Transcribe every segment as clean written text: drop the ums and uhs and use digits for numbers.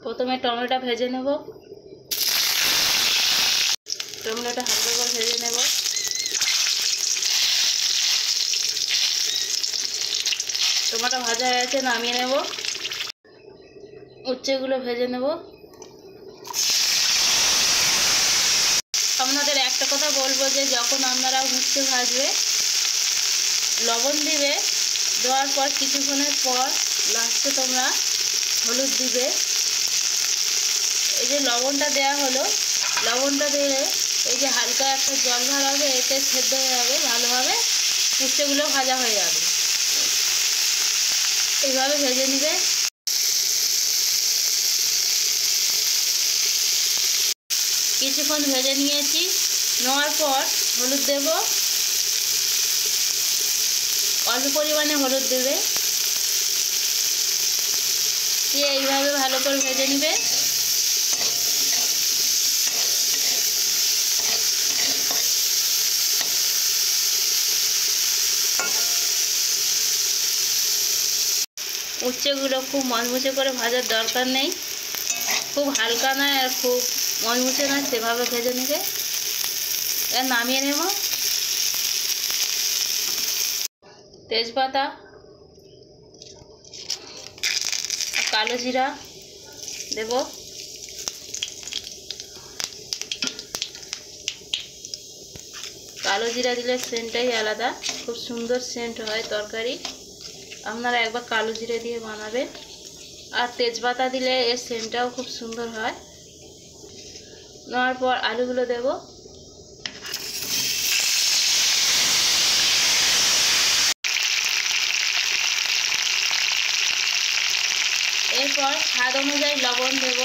প্রথমে টমেটো ভেজে নেব। টমেটোটা হালকা করে ভেজে নেব। টমেটো ভাজা হয়ে গেছে, নামিয়ে নেব। উচ্ছেগুলো ভেজে নেব। আপনাদের একটা কথা বলবো যে যখন আপনারা উচ্ছে ভাজবে লবণ দিবে, দেওয়ার পর কিছুক্ষণের পর লাস্টে তোমরা হলুদ দিবে। এই যে লবণটা দেওয়া হলো, লবণটা দিলে এই যে হালকা একটা জল ভার হবে, এতে সেদ্ধ হয়ে যাবে ভালোভাবে, উচ্ছেগুলো ভাজা হয়ে যাবে। এইভাবে ভেজে নিবে। কিছুক্ষণ ভেজে নিয়েছি, নেওয়ার পর হলুদ দেব, অল্প পরিমাণে হলুদ দেবে, দিয়ে এইভাবে ভালো করে ভেজে নিবে। উচ্ছেগুলো খুব মচমচে করে ভাজার দরকার নেই, খুব হালকা নয় আর খুব মচমচে নয়, সেভাবে ভেজে নিবে। এবার নামিয়ে নেব। তেজপাতা, কালো জিরা দেব। কালো জিরা দিলে সেন্টটাই আলাদা, খুব সুন্দর সেন্ট হয় তরকারি। আপনারা একবার কালো জিরে দিয়ে বানাবেন। আর তেজপাতা দিলে এর সেন্টটাও খুব সুন্দর হয়। নেওয়ার পর আলুগুলো দেব। এরপর স্বাদ অনুযায়ী লবণ দেব।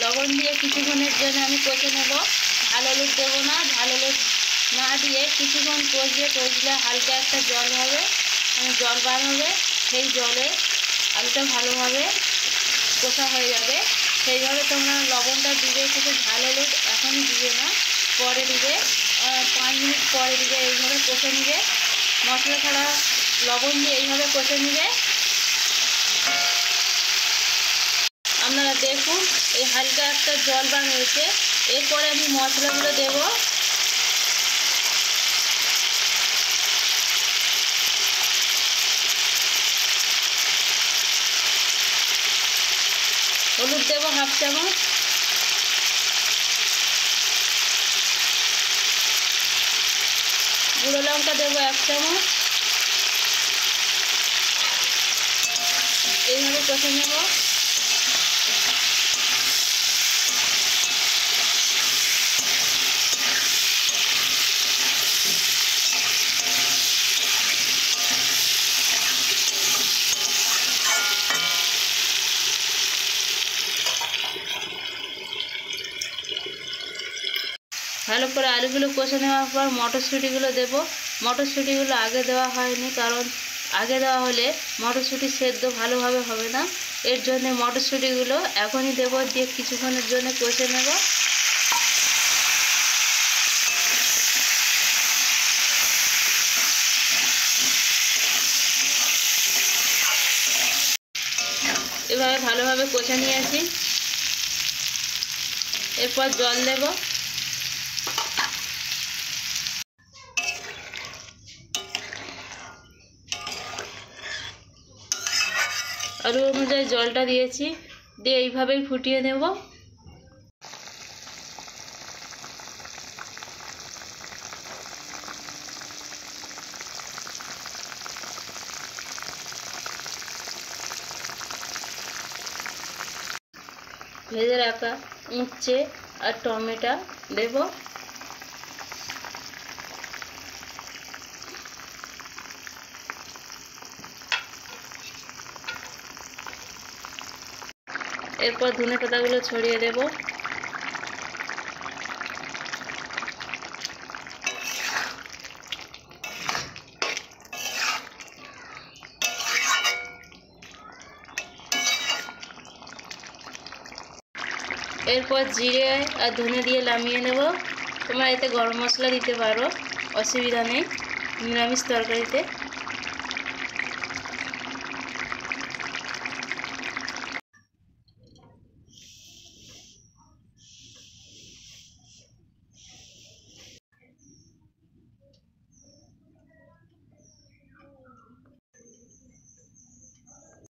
লবণ দিয়ে কিছুক্ষণের জন্য আমি কষে নেব। ঝাল হলুদ দেবো না, ঝাল হলুদ না দিয়ে কিছুক্ষণ কষলে হালকা একটা জল হবে, জল বার হবে। সেই জলে আলুটা ভালোভাবে কষা হয়ে যাবে। সেইভাবে তোমরা লবণটা দিবে, কিন্তু ঝাল হলুদ এখনই দিবে না, পরে দিবে, 5 মিনিট পরে দিবে। এইভাবে কষে নিবে, মশলা ছাড়া লবণ দিয়ে এইভাবে কষে নিবে। আপনারা দেখুন এই হালকা একটা জল বার হয়েছে। এরপরে আমি মশলাগুলো দেব। হলুদ দেব 1/2 চামচ, গুঁড়ো লঙ্কা দেবো 1 চামচ। এইভাবে কষে নেব। ভালো করে আলুগুলো কষে নেওয়ার পর মটরশুঁটিগুলো দেব। মটরশুঁটিগুলো আগে দেওয়া হয়নি, কারণ আগে দেওয়া হলে মটরশুঁটি সেদ্ধ ভালোভাবে হবে না। এর জন্য মটরশুঁটিগুলো এখনই দেব, দিয়ে কিছুক্ষণের জন্য কষে নেব। এভাবে ভালোভাবে কষে নিয়েছি। এরপর জল দেব। আলু অনুযায়ী জলটা দিয়েছি, দিয়ে এইভাবেই ফুটিয়ে নেব। ভেজে রাখা উচ্ছে আর টমেটো দেব। এরপর ধনে পাতাগুলো ছড়িয়ে দেব। এরপর জিরে আর ধনে দিয়ে নামিয়ে নেব। তোমরা এতে গরম মশলা দিতে পারো, অসুবিধা নেই নিরামিষ তরকারিতে।